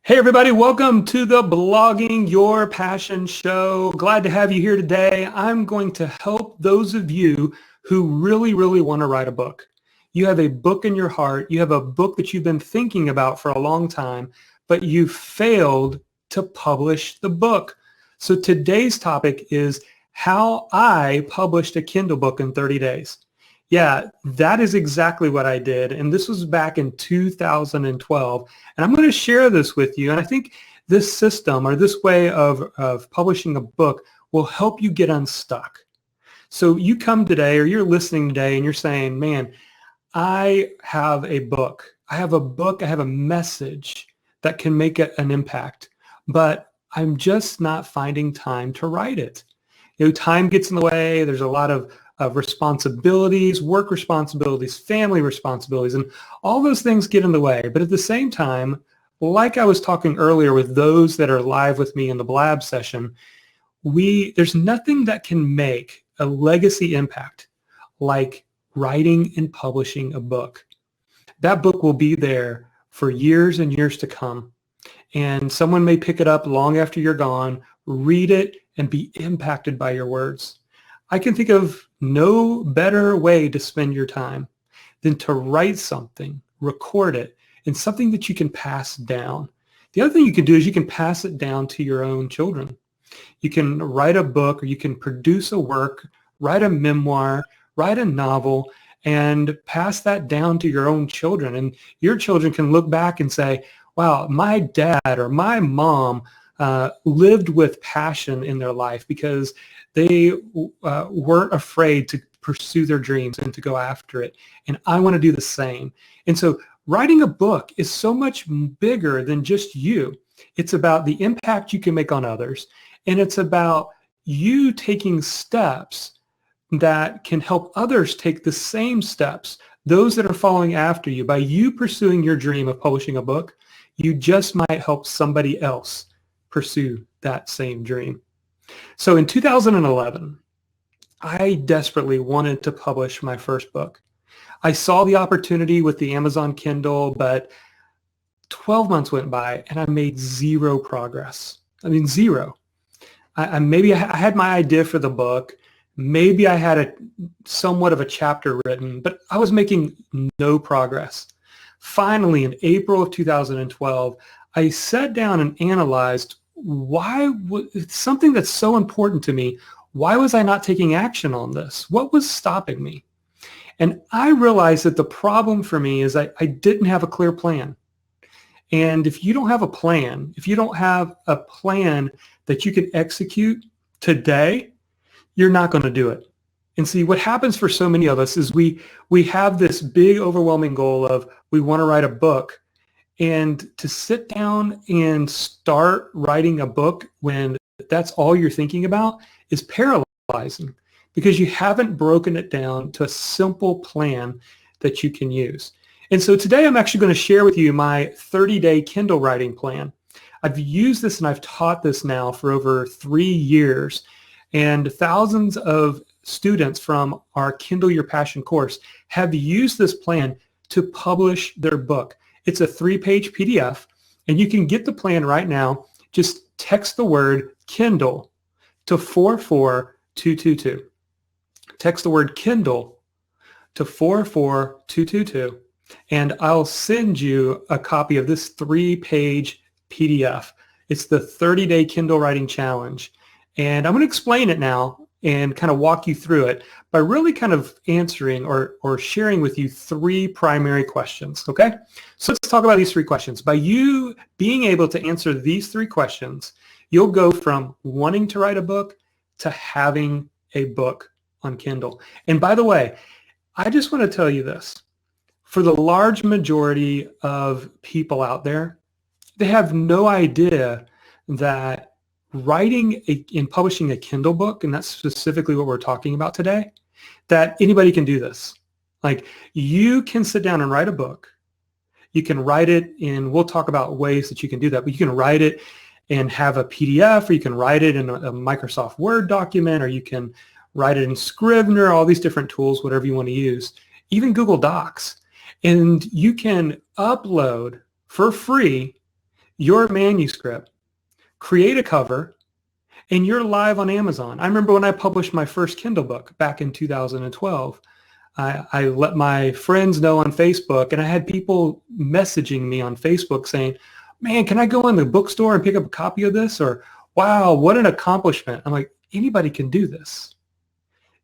Hey everybody, welcome to the Blogging Your Passion show. Glad to have you here today. I'm going to help those of you who really want to write a book. You have a book in your heart. You have a book that you've been thinking about for a long time, but you failed to publish the book. So today's topic is how I published a Kindle book in 30 days. Yeah, that is exactly what I did. And this was back in 2012. And I'm going to share this with you. And I think this system or this way of publishing a book will help you get unstuck. So you come today or you're listening today and you're saying, man, I have a book. I have a message that can make an impact, but I'm just not finding time to write it. Time gets in the way. There's a lot of responsibilities, work responsibilities, family responsibilities, and all those things get in the way. But at the same time, like I was talking earlier with those that are live with me in the Blab session, there's nothing that can make a legacy impact like writing and publishing a book. That book will be there for years and years to come. And someone may pick it up long after you're gone, read it, and be impacted by your words. I can think of no better way to spend your time than to write something, record it, and something that you can pass down. The other thing you can do is you can pass it down to your own children. You can write a book or you can produce a work, write a memoir, write a novel, and pass that down to your own children. And your children can look back and say, wow, my dad or my mom lived with passion in their life because they weren't afraid to pursue their dreams and to go after it. And I want to do the same. And so writing a book is so much bigger than just you. It's about the impact you can make on others. And it's about you taking steps that can help others take the same steps, those that are following after you. By you pursuing your dream of publishing a book, you just might help somebody else pursue that same dream. So in 2011, I desperately wanted to publish my first book. I saw the opportunity with the Amazon Kindle, but 12 months went by and I made zero progress. I mean, zero. Maybe I had my idea for the book. Maybe I had somewhat of a chapter written, but I was making no progress. Finally, in April of 2012, I sat down and analyzed it's something that's so important to me. Why was I not taking action on this? What was stopping me? And I realized that the problem for me is I didn't have a clear plan. And if you don't have a plan, if you don't have a plan that you can execute today, you're not going to do it. And see, what happens for so many of us is we have this big, overwhelming goal of we want to write a book. And to sit down and start writing a book when that's all you're thinking about is paralyzing because you haven't broken it down to a simple plan that you can use. And so today I'm actually going to share with you my 30-day Kindle writing plan. I've used this and I've taught this now for over 3 years, and thousands of students from our Kindle Your Passion course have used this plan to publish their book. It's a 3-page PDF, and you can get the plan right now. Just text the word Kindle to 44222. Text the word Kindle to 44222, and I'll send you a copy of this 3-page PDF. It's the 30-day Kindle Writing Challenge, and I'm going to explain it now and kind of walk you through it by really kind of answering or sharing with you 3 primary questions, okay? So let's talk about these 3 questions. By you being able to answer these 3 questions, you'll go from wanting to write a book to having a book on Kindle. And by the way, I just want to tell you this. For the large majority of people out there, they have no idea that writing and publishing a Kindle book, and that's specifically what we're talking about today, that anybody can do this. Like, you can sit down and write a book. You can write it in, we'll talk about ways that you can do that, but you can write it and have a PDF, or you can write it in a Microsoft Word document, or you can write it in Scrivener, all these different tools, whatever you want to use, even Google Docs. And you can upload for free your manuscript, create a cover, and you're live on Amazon. I remember when I published my first Kindle book back in 2012, I let my friends know on Facebook, and I had people messaging me on Facebook saying, man, can I go in the bookstore and pick up a copy of this? Or, wow, what an accomplishment. I'm like, anybody can do this.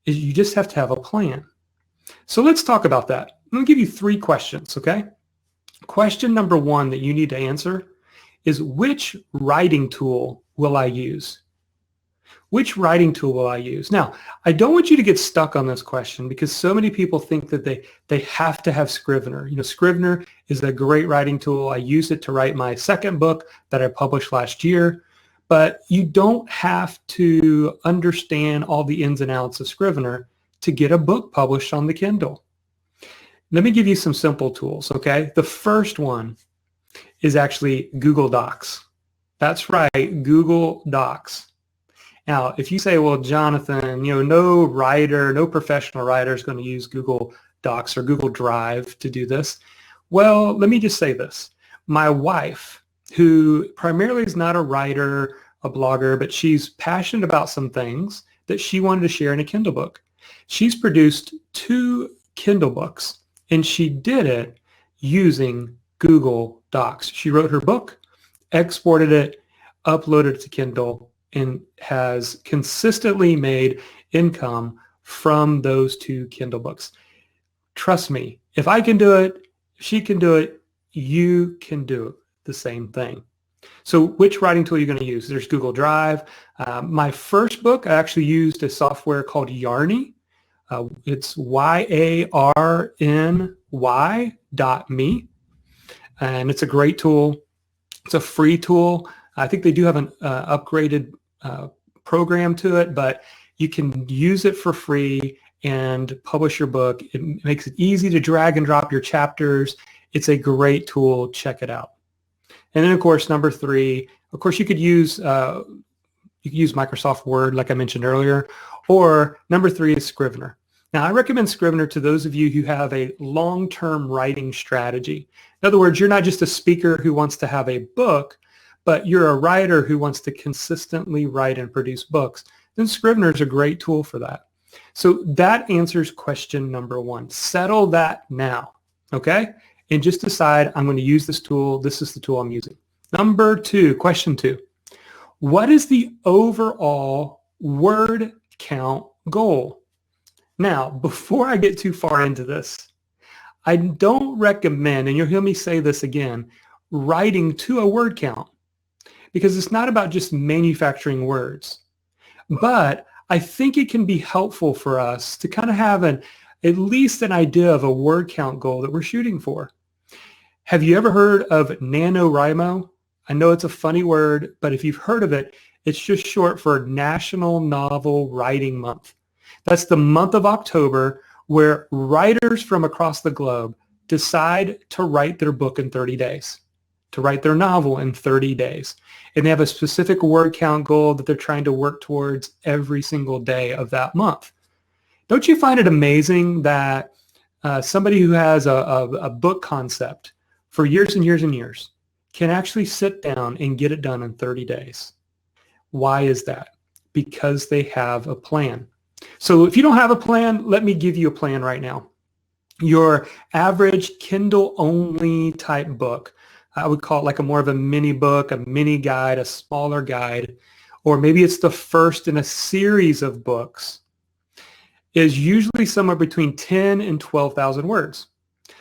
You just have to have a plan. So let's talk about that. I'm going to give you 3 questions, okay? Question number 1 that you need to answer is, which writing tool will I use? Which writing tool will I use? Now, I don't want you to get stuck on this question because so many people think that they have to have Scrivener. You know, Scrivener is a great writing tool. I used it to write my second book that I published last year, but you don't have to understand all the ins and outs of Scrivener to get a book published on the Kindle. Let me give you some simple tools, okay? The first one is actually Google Docs. That's right, Google Docs. Now, if you say, well, Jonathan, you know, no writer, no professional writer is going to use Google Docs or Google Drive to do this. Well, let me just say this. My wife, who primarily is not a writer, a blogger, but she's passionate about some things that she wanted to share in a Kindle book. She's produced 2 Kindle books, and she did it using Google Docs. She wrote her book, exported it, uploaded it to Kindle, and has consistently made income from those 2 Kindle books. Trust me, if I can do it, if she can do it, you can do the same thing. So which writing tool are you going to use? There's Google Drive. My first book, I actually used a software called Yarny. It's YARNY.me. And it's a great tool. It's a free tool. I think they do have an upgraded program to it, but you can use it for free and publish your book. It makes it easy to drag and drop your chapters. It's a great tool. Check it out. And then, of course, number 3, of course, you could use Microsoft Word, like I mentioned earlier, or number 3 is Scrivener. Now, I recommend Scrivener to those of you who have a long-term writing strategy. In other words, you're not just a speaker who wants to have a book, but you're a writer who wants to consistently write and produce books. Then Scrivener is a great tool for that. So that answers question number 1. Settle that now, okay? And just decide, I'm going to use this tool. This is the tool I'm using. Number 2, question 2. What is the overall word count goal? Now, before I get too far into this, I don't recommend, and you'll hear me say this again, writing to a word count, because it's not about just manufacturing words. But I think it can be helpful for us to kind of have at least an idea of a word count goal that we're shooting for. Have you ever heard of NaNoWriMo? I know it's a funny word, but if you've heard of it, it's just short for National Novel Writing Month. That's the month of October where writers from across the globe decide to write their book in 30 days, to write their novel in 30 days. And they have a specific word count goal that they're trying to work towards every single day of that month. Don't you find it amazing that somebody who has a book concept for years and years and years can actually sit down and get it done in 30 days? Why is that? Because they have a plan. So if you don't have a plan, let me give you a plan right now. Your average Kindle-only type book, I would call it like more of a mini book, a mini guide, a smaller guide, or maybe it's the first in a series of books, is usually somewhere between 10 and 12,000 words.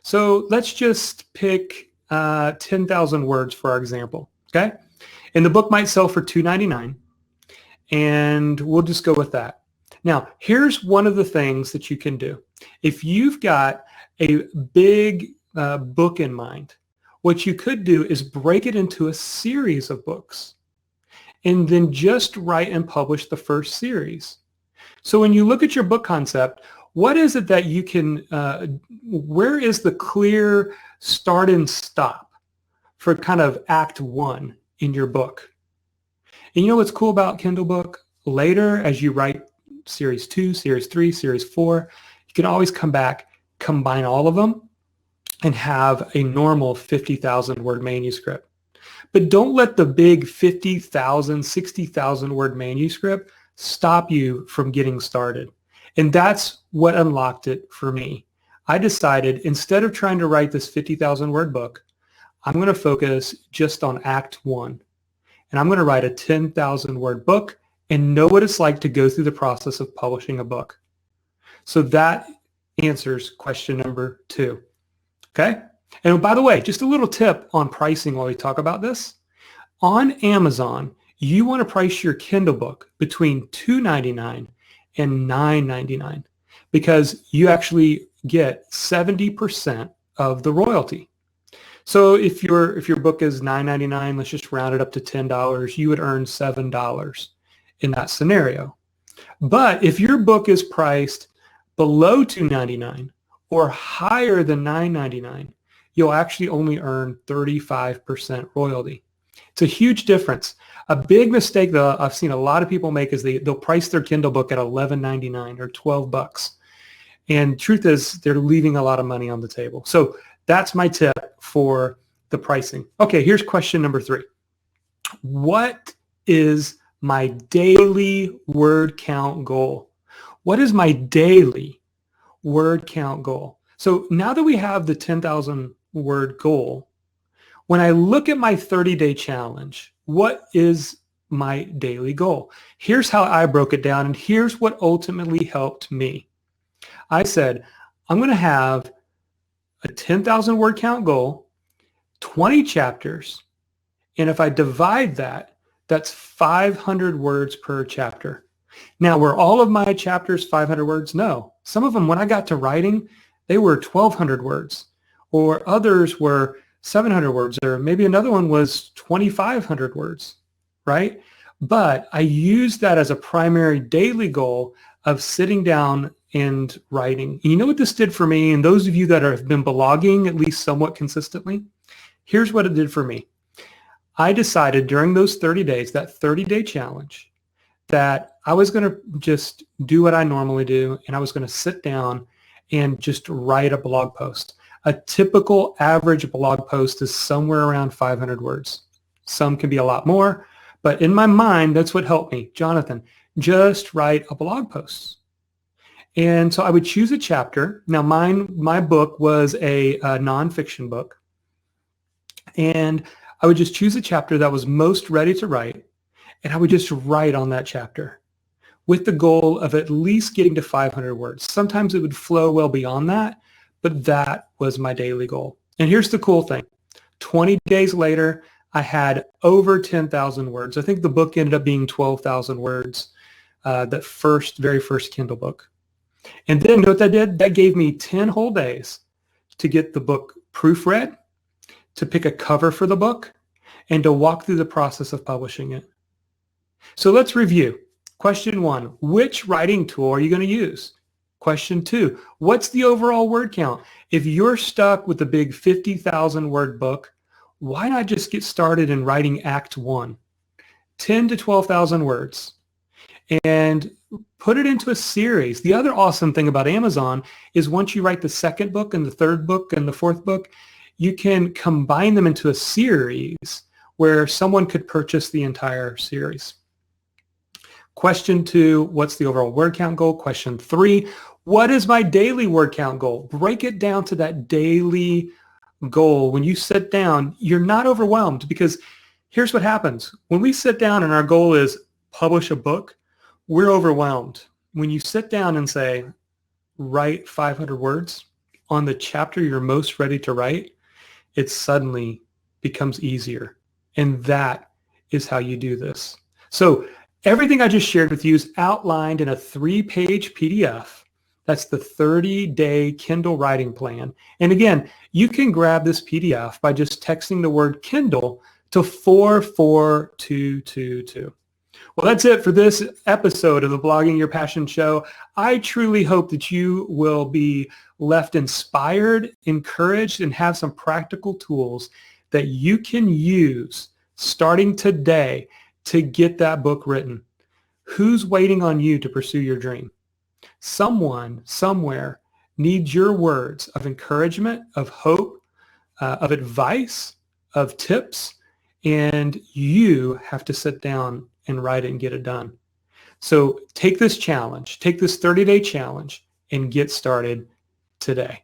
So let's just pick 10,000 words for our example, okay? And the book might sell for $2.99, and we'll just go with that. Now, here's one of the things that you can do. If you've got a big book in mind, what you could do is break it into a series of books and then just write and publish the first series. So when you look at your book concept, what is it that you can, where is the clear start and stop for kind of act 1 in your book? And you know what's cool about Kindle Book? Later, as you write series 2, series 3, series 4, you can always come back, combine all of them, and have a normal 50,000 word manuscript. But don't let the big 50,000, 60,000 word manuscript stop you from getting started. And that's what unlocked it for me. I decided instead of trying to write this 50,000 word book, I'm going to focus just on Act 1. And I'm going to write a 10,000 word book and know what it's like to go through the process of publishing a book. So that answers question number 2. Okay? And by the way, just a little tip on pricing while we talk about this. On Amazon, you want to price your Kindle book between $2.99 and $9.99 because you actually get 70% of the royalty. So if your book is $9.99, let's just round it up to $10, you would earn $7 in that scenario. But if your book is priced below $2.99 or higher than $9.99, you'll actually only earn 35% royalty. It's a huge difference. A big mistake that I've seen a lot of people make is they'll price their Kindle book at $11.99 or $12. And truth is, they're leaving a lot of money on the table. So that's my tip for the pricing. Okay, here's question number 3. What is my daily word count goal? What is my daily word count goal? So now that we have the 10,000 word goal, when I look at my 30-day challenge, what is my daily goal? Here's how I broke it down, and here's what ultimately helped me. I said, I'm going to have a 10,000 word count goal, 20 chapters, and if I divide that, that's 500 words per chapter. Now, were all of my chapters 500 words? No. Some of them, when I got to writing, they were 1,200 words, or others were 700 words, or maybe another one was 2,500 words, right? But I used that as a primary daily goal of sitting down and writing. And you know what this did for me? And those of you that have been blogging at least somewhat consistently, here's what it did for me. I decided during those 30 days, that 30-day challenge, that I was going to just do what I normally do, and I was going to sit down and just write a blog post. A typical average blog post is somewhere around 500 words. Some can be a lot more, but in my mind, that's what helped me. Jonathan, just write a blog post. And so I would choose a chapter. Now my book was a nonfiction book. And I would just choose a chapter that was most ready to write, and I would just write on that chapter with the goal of at least getting to 500 words. Sometimes it would flow well beyond that, but that was my daily goal. And here's the cool thing. 20 days later, I had over 10,000 words. I think the book ended up being 12,000 words, that very first Kindle book. And then you know what that did? That gave me 10 whole days to get the book proofread, to pick a cover for the book, and to walk through the process of publishing it. So let's review. Question 1, which writing tool are you going to use? Question 2, what's the overall word count? If you're stuck with the big 50,000 word book, why not just get started in writing Act 1, 10 to 12,000 words, and put it into a series? The other awesome thing about Amazon is once you write the second book and the third book and the fourth book, you can combine them into a series where someone could purchase the entire series. Question 2, what's the overall word count goal? Question 3, what is my daily word count goal? Break it down to that daily goal. When you sit down, you're not overwhelmed, because here's what happens. When we sit down and our goal is publish a book, we're overwhelmed. When you sit down and say, write 500 words on the chapter you're most ready to write, it suddenly becomes easier. And that is how you do this. So everything I just shared with you is outlined in a 3-page PDF. That's the 30-day Kindle writing plan. And again, you can grab this PDF by just texting the word Kindle to 44222. Well, that's it for this episode of the Blogging Your Passion Show. I truly hope that you will be left inspired, encouraged, and have some practical tools that you can use starting today to get that book written. Who's waiting on you to pursue your dream? Someone, somewhere needs your words of encouragement, of hope, of advice, of tips, and you have to sit down and write it and get it done. So take this challenge, take this 30-day challenge and get started today.